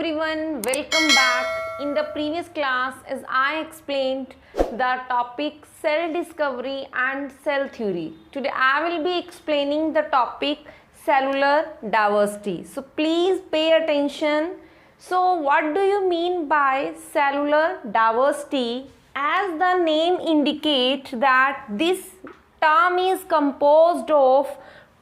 everyone, welcome back. In the previous class, as I explained the topic cell discovery and cell theory. Today I will be explaining the topic cellular diversity. So please pay attention. So what do you mean by cellular diversity? As the name indicates that this term is composed of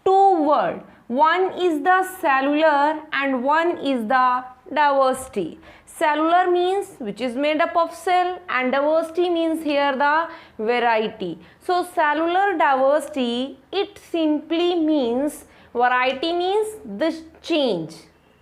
two words. One is the cellular and one is the diversity. Cellular means which is made up of cell, and diversity means here the variety. So cellular diversity, it simply means, variety means this change.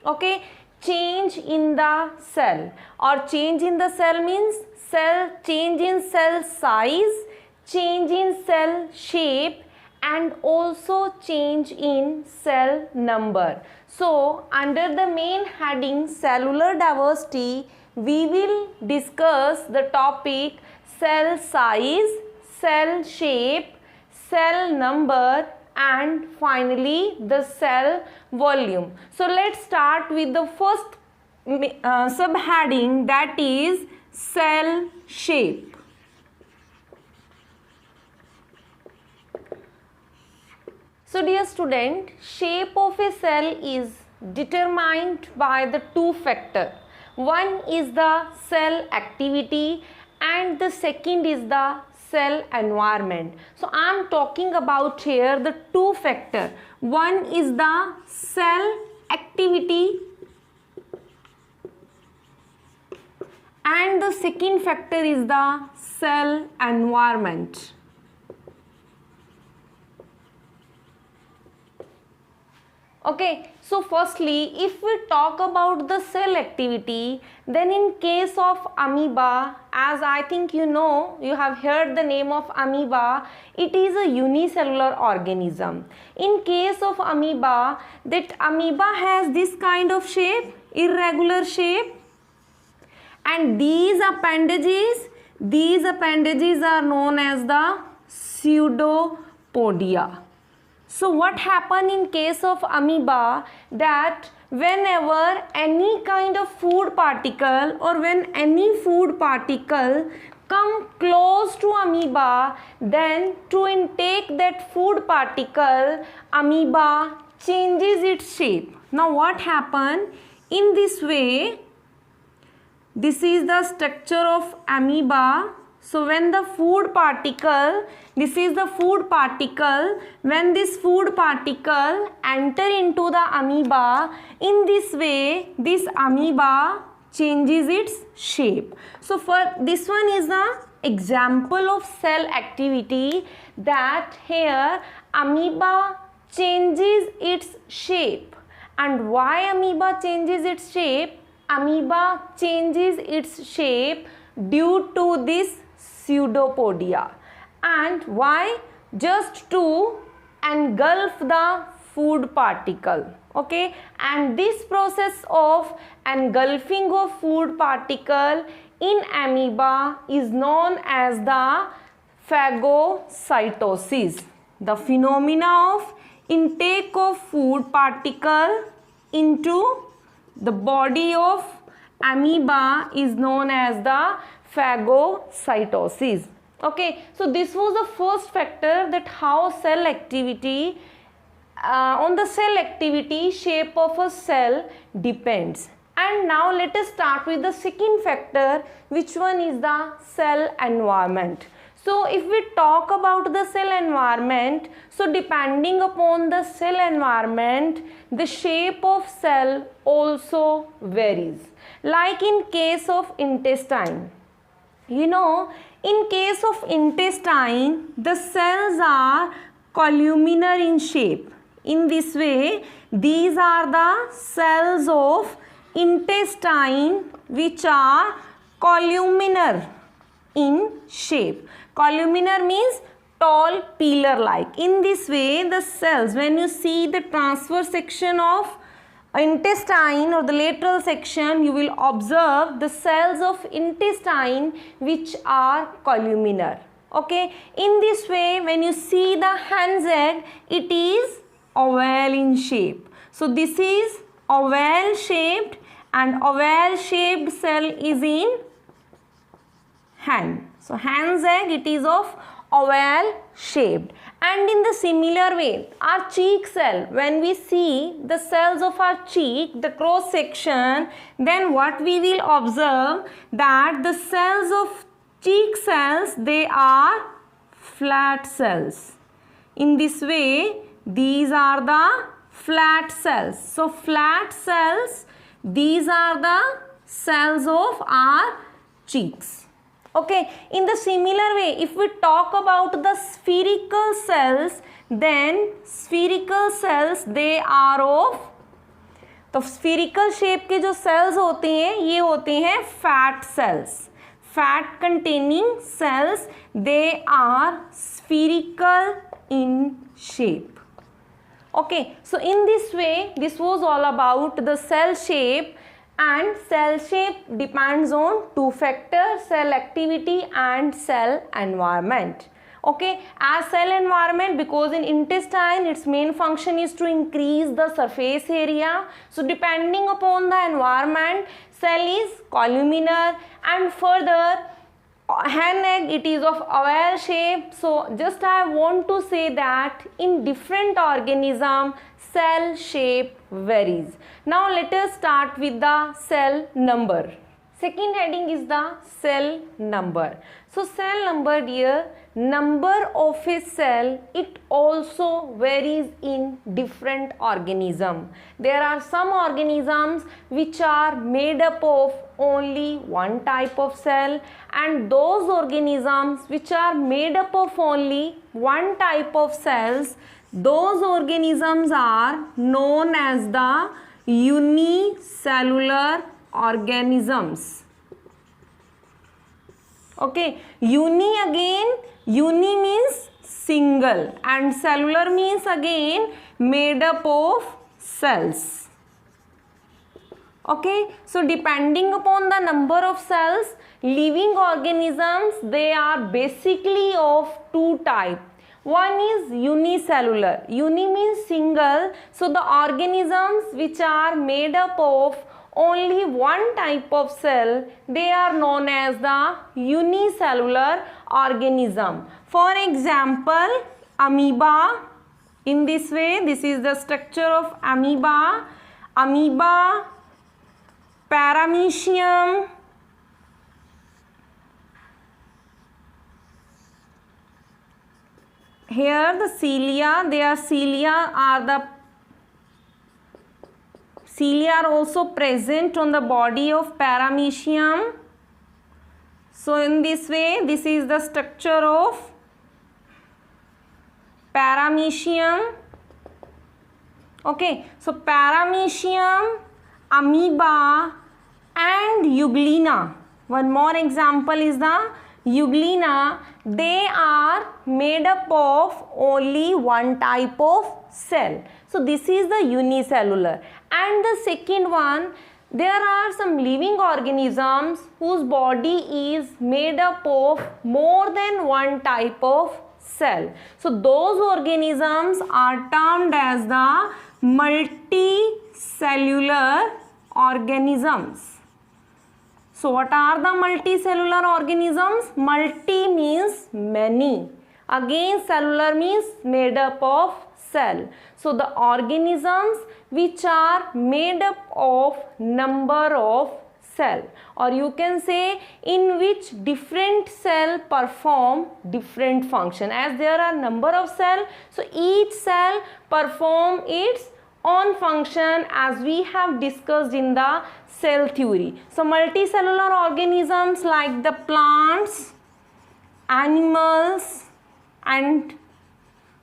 Okay, change in the cell, or change in the cell means cell change in cell size, change in cell shape, and also change in cell number. So under the main heading cellular diversity, we will discuss the topic cell size, cell shape, cell number, and finally the cell volume. So let's start with the first subheading, that is cell shape. So dear student, shape of a cell is determined by the two factors. One is the cell activity and the second is the cell environment. So I am talking about here the two factors. One is the cell activity and the second factor is the cell environment. Okay, so firstly, if we talk about the cell activity, then in case of amoeba, as I think you know, you have heard the name of amoeba, it is a unicellular organism. In case of amoeba, that amoeba has this kind of shape, irregular shape, and these appendages are known as the pseudopodia. So what happen in case of amoeba, that whenever any kind of food particle or when any food particle come close to amoeba, then to intake that food particle, amoeba changes its shape. Now what happen? In this way, this is the structure of amoeba. So when the food particle, this is the food particle, when this food particle enter into the amoeba, in this way this amoeba changes its shape. So for this one is the example of cell activity, that here amoeba changes its shape. And why amoeba changes its shape? Amoeba changes its shape due to this pseudopodia. And why? Just to engulf the food particle. Okay, and this process of engulfing of food particle in amoeba is known as the phagocytosis. The phenomena of intake of food particle into the body of amoeba is known as the phagocytosis. Okay, so this was the first factor, that how cell activity, on the cell activity, shape of a cell depends. And now let us start with the second factor, which one is the cell environment. So if we talk about the cell environment, so depending upon the cell environment, the shape of cell also varies. Like in case of intestine, you know, in case of intestine, the cells are columnar in shape. In this way, these are the cells of intestine which are columnar in shape. Columnar means tall pillar like. In this way, the cells, when you see the transverse section of intestine or the lateral section, you will observe the cells of intestine which are columnar. Okay, in this way, when you see the hen's egg, it is oval in shape. So this is oval shaped and oval shaped cell is in hand. So hen's egg, it is of oval shaped. And in the similar way, our cheek cell, when we see the cells of our cheek, the cross section, then what we will observe that the cells of cheek cells, they are flat cells. In this way, these are the flat cells. So flat cells, these are the cells of our cheeks. Okay, in the similar way, if we talk about the spherical cells, then spherical cells, they are of, तो spherical shape के जो cells होते हैं, ये होते हैं fat cells. Fat containing cells, they are spherical in shape. Okay, so in this way, this was all about the cell shape. And cell shape depends on two factors, cell activity and cell environment. Okay, as cell environment, because in intestine its main function is to increase the surface area. So depending upon the environment, cell is columnar, and further hen egg, it is of oval shape. So just I want to say that in different organism, cell shape varies. Now let us start with the cell number. Second heading is the cell number. So cell number, dear, number of a cell, it also varies in different organism. There are some organisms which are made up of only one type of cell, and those organisms which are made up of only one type of cells, those organisms are known as the unicellular organisms. Okay, uni means single and cellular means again made up of cells. Okay, so depending upon the number of cells, living organisms, they are basically of two types. One is unicellular. Uni means single. So the organisms which are made up of only one type of cell, they are known as the unicellular organism. For example, amoeba. In this way, this is the structure of amoeba. Amoeba, paramecium, here the cilia, cilia are also present on the body of paramecium. So in this way, this is the structure of paramecium. Okay, so paramecium, amoeba and euglena. One more example is the euglena. They are made up of only one type of cell. So this is the unicellular. And the second one, there are some living organisms whose body is made up of more than one type of cell. So those organisms are termed as the multicellular organisms. So what are the multicellular organisms? Multi means many. Again cellular means made up of cell. So the organisms which are made up of number of cell, or you can say in which different cell perform different function. As there are number of cell, so each cell perform its own function as we have discussed in the cell theory. So multicellular organisms like the plants, animals, and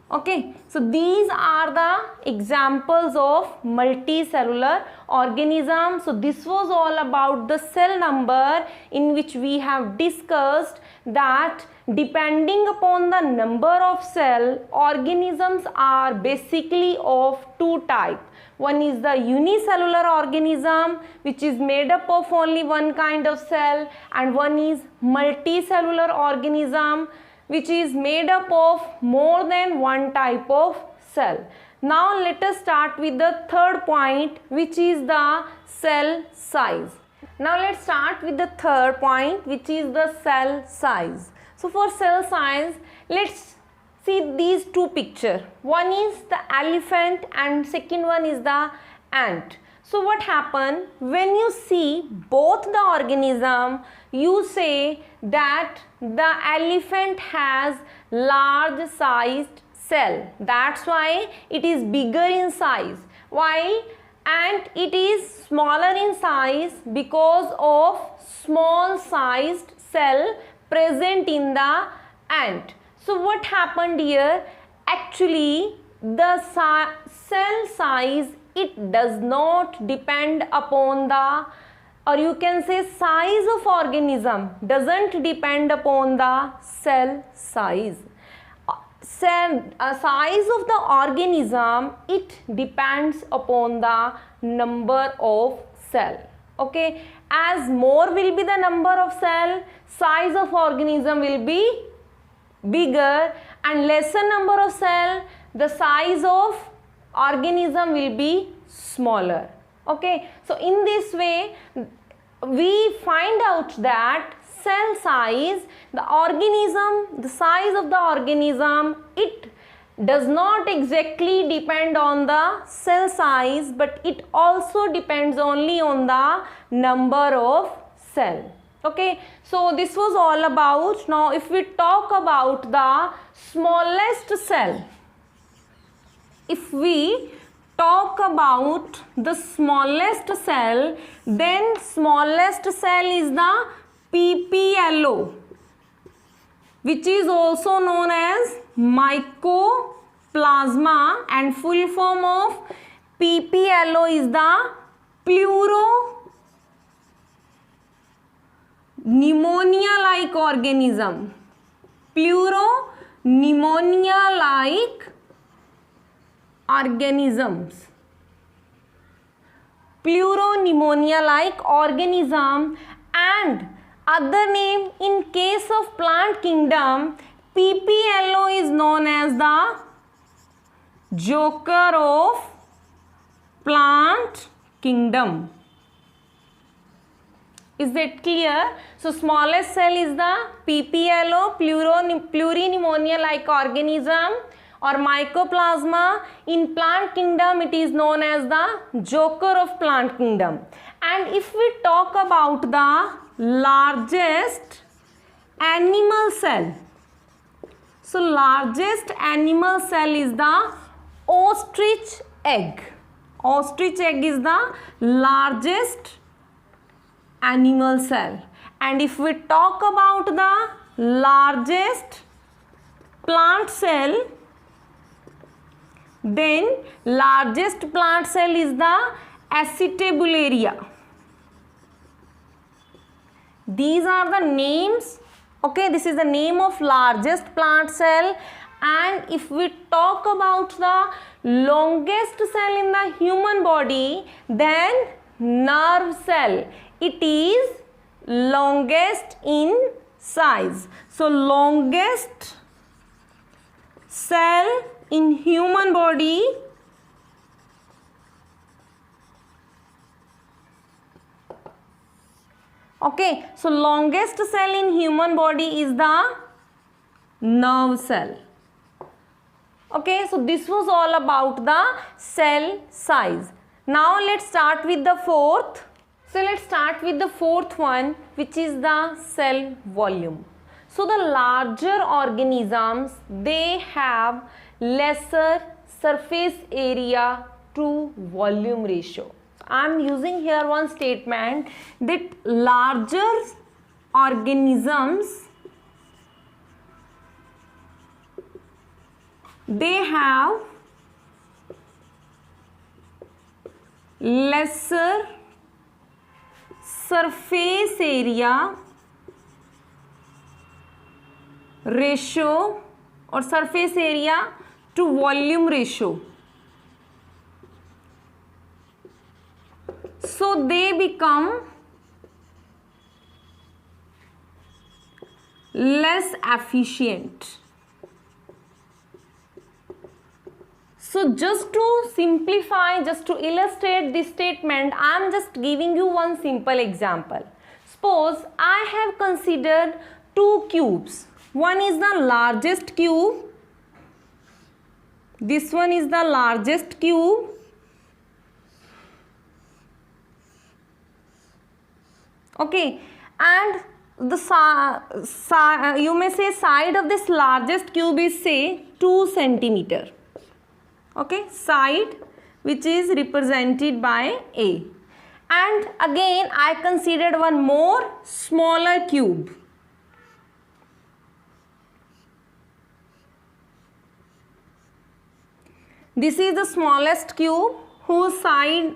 okay, so these are the examples of multicellular organisms. So this was all about the cell number, in which we have discussed that depending upon the number of cell, organisms are basically of two types. One is the unicellular organism, which is made up of only one kind of cell, and one is multicellular organism, which is made up of more than one type of cell. Now let us start with the third point, which is the cell size. Now let's start with the third point, which is the cell size. So for cell size, let's see these two pictures. One is the elephant and second one is the ant. So what happened when you see both the organism, you say that the elephant has large sized cell. That's why it is bigger in size, while ant it is smaller in size because of small sized cell present in the ant. So what happened here? Actually the cell size, it does not depend upon the, or you can say size of organism doesn't depend upon the cell size. Size of the organism, it depends upon the number of cell. Okay, as more will be the number of cell, size of organism will be bigger, and lesser number of cell, the size of organism will be smaller. Okay, so in this way we find out that cell size, the organism, the size of the organism, it does not exactly depend on the cell size, but it also depends only on the number of cell. Okay, so this was all about. Now if we talk about the smallest cell, if we talk about the smallest cell, then smallest cell is the PPLO, which is also known as mycoplasma, and full form of PPLO is the pneumonia-like organism. Pneumonia-like organisms. Pneumonia-like organism, and other name in case of plant kingdom, PPLO is known as the joker of plant kingdom. Is that clear? So smallest cell is the PPLO, pluripneumonia like organism, or mycoplasma. In plant kingdom it is known as the joker of plant kingdom. And if we talk about the largest animal cell, so largest animal cell is the ostrich egg. Ostrich egg is the largest animal cell. And if we talk about the largest plant cell, then largest plant cell is the Acetabularia. These are the names. Okay, this is the name of largest plant cell. And if we talk about the longest cell in the human body, then nerve cell. It is longest in size. So longest cell in human body Okay, so longest cell in human body is the nerve cell. Okay, so this was all about the cell size. Now let's start with the fourth. So let's start with the fourth one, which is the cell volume. So the larger organisms, they have lesser surface area to volume ratio. I am using here one statement that larger organisms, they have lesser surface area ratio or surface area to volume ratio. So they become less efficient. So just to simplify, just to illustrate this statement, I am just giving you one simple example. Suppose I have considered two cubes. One is the largest cube. This one is the largest cube. Okay, and the you may say side of this largest cube is say 2 centimeter. Okay, side which is represented by A. And again I considered one more smaller cube. This is the smallest cube whose side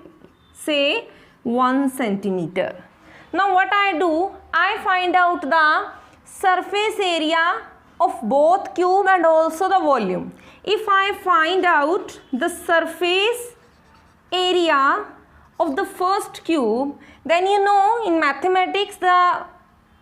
say 1 centimeter. Now what I do, I find out the surface area of both cube and also the volume. If I find out the surface area of the first cube, then you know in mathematics the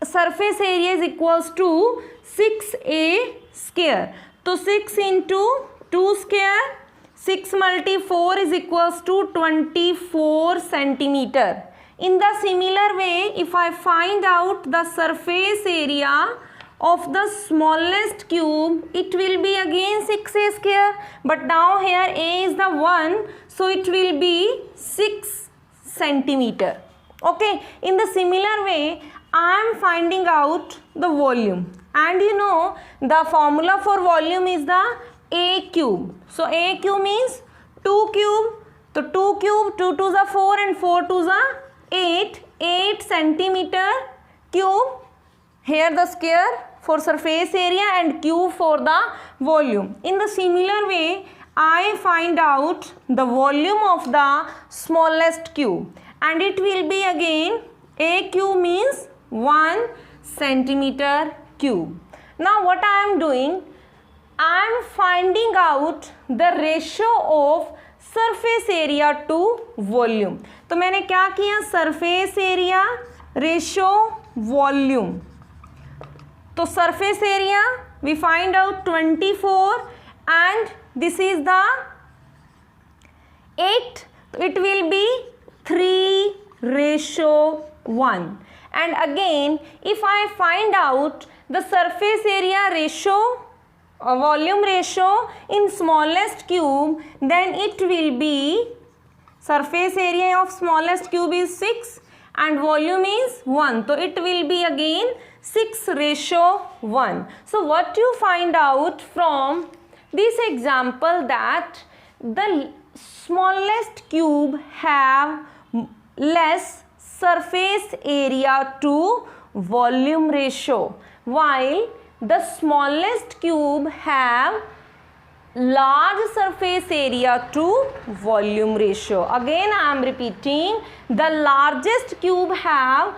surface area is equals to 6a square. So 6 into 2 square, 6 multi 4 is equals to 24 centimeter. In the similar way, if I find out the surface area of the smallest cube, it will be again 6a square. But now here a is the 1, so it will be 6 centimeter. Okay, in the similar way, I am finding out the volume. And you know, the formula for volume is the a cube. So a cube means 2 cube. So 2 cube, 2 2s are 4 and 4 2s are 8 centimeter cube. Here the square for surface area and cube for the volume. In the similar way, I find out the volume of the smallest cube, and it will be again a cube means 1 centimeter cube. Now what I am doing, I am finding out the ratio of surface area to volume. तो मैंने क्या किया, surface area ratio volume. तो surface area we find out 24 and this is the 8. It will be 3:1. And again if I find out the surface area ratio volume ratio in smallest cube, then it will be surface area of smallest cube is 6 and volume is 1. So it will be again 6:1. So what you find out from this example that the smallest cube have less surface area to volume ratio, while the smallest cube have large surface area to volume ratio. Again I am repeating, the largest cube have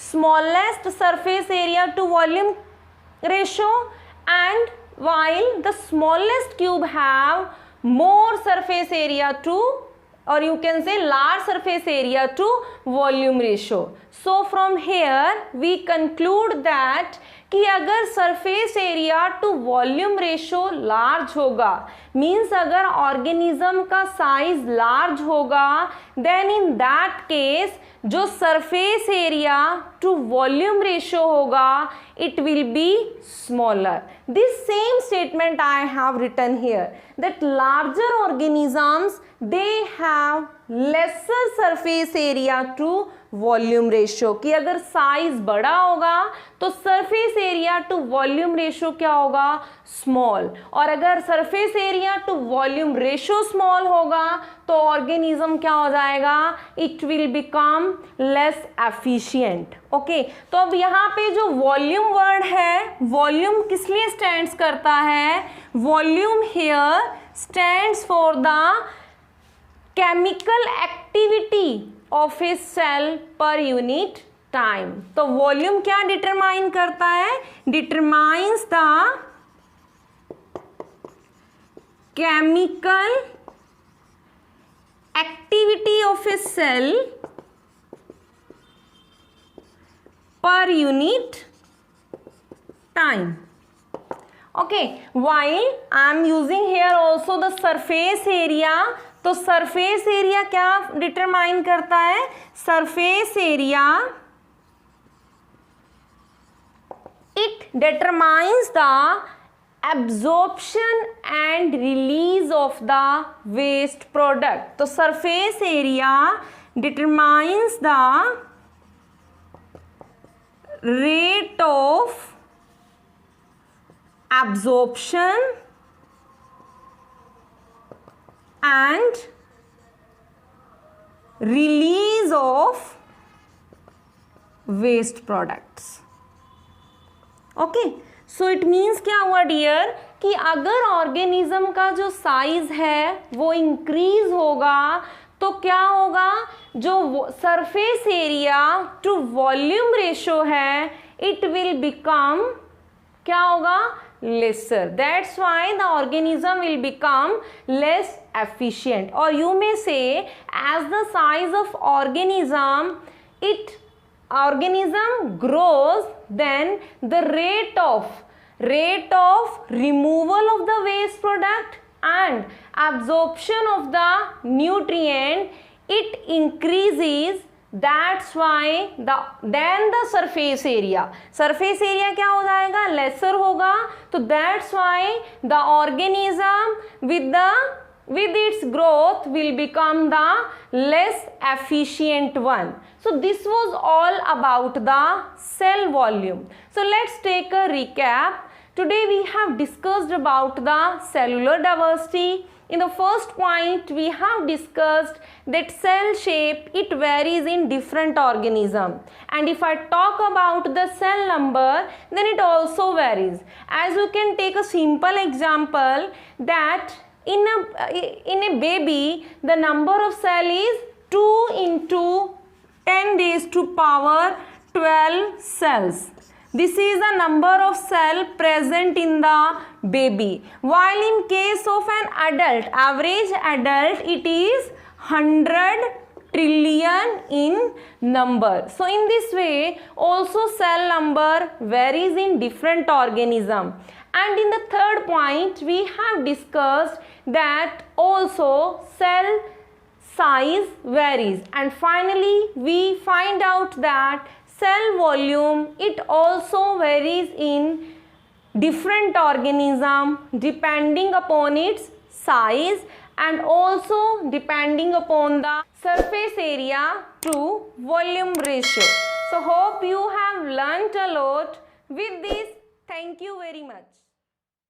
smallest surface area to volume ratio, and while the smallest cube have more surface area to, or you can say large surface area to volume ratio. So from here we conclude that कि अगर surface area to volume ratio large होगा, means अगर organism का size large होगा, then in that case जो surface area to volume ratio होगा it will be smaller. This same statement I have written here, that larger organisms they have lesser surface area to volume ratio. कि अगर size बड़ा होगा तो surface area to volume ratio क्या होगा, small. और अगर surface area to volume ratio small होगा तो ऑर्गेनिज्म क्या हो जाएगा, it will become less efficient. Okay, तो अब यहाँ पे जो वॉल्यूम वर्ड है, वॉल्यूम किस लिए स्टैंड्स करता है, volume here stands for the chemical activity of a cell per unit time. तो वॉल्यूम क्या डिटरमाइन करता है, determines the chemical activity of a cell per unit time. Okay, while I am using here also the surface area, तो surface area क्या determine करता है? Surface area it determines the absorption and release of the waste product. तो surface area determines the rate of absorption and release of waste products. Okay, so it means क्या हुआ dear कि अगर organism का जो size है वो increase होगा तो क्या होगा, जो surface area to volume ratio है इट विल बिकम क्या होगा, lesser. That's why the organism will become less efficient, or you may say as the size of organism grows, then the rate of removal of the waste product and absorption of the nutrient it increases. That's why then the surface area क्या हो जाएगा, lesser होगा. तो that's why the organism with its growth will become the less efficient one. So this was all about the cell volume. So let's take a recap. Today we have discussed about the cellular diversity. In the first point we have discussed that cell shape it varies in different organism, and if I talk about the cell number then it also varies. As you can take a simple example that in a baby the number of cell is 2 into 10 raised to power 12 cells. This is the number of cell present in the baby. While in case of an adult, average adult, it is 100 trillion in number. So in this way, also cell number varies in different organism. And in the third point, we have discussed that also cell size varies. And finally, we find out that cell volume it also varies in different organism depending upon its size and also depending upon the surface area to volume ratio. So hope you have learnt a lot with this. Thank you very much.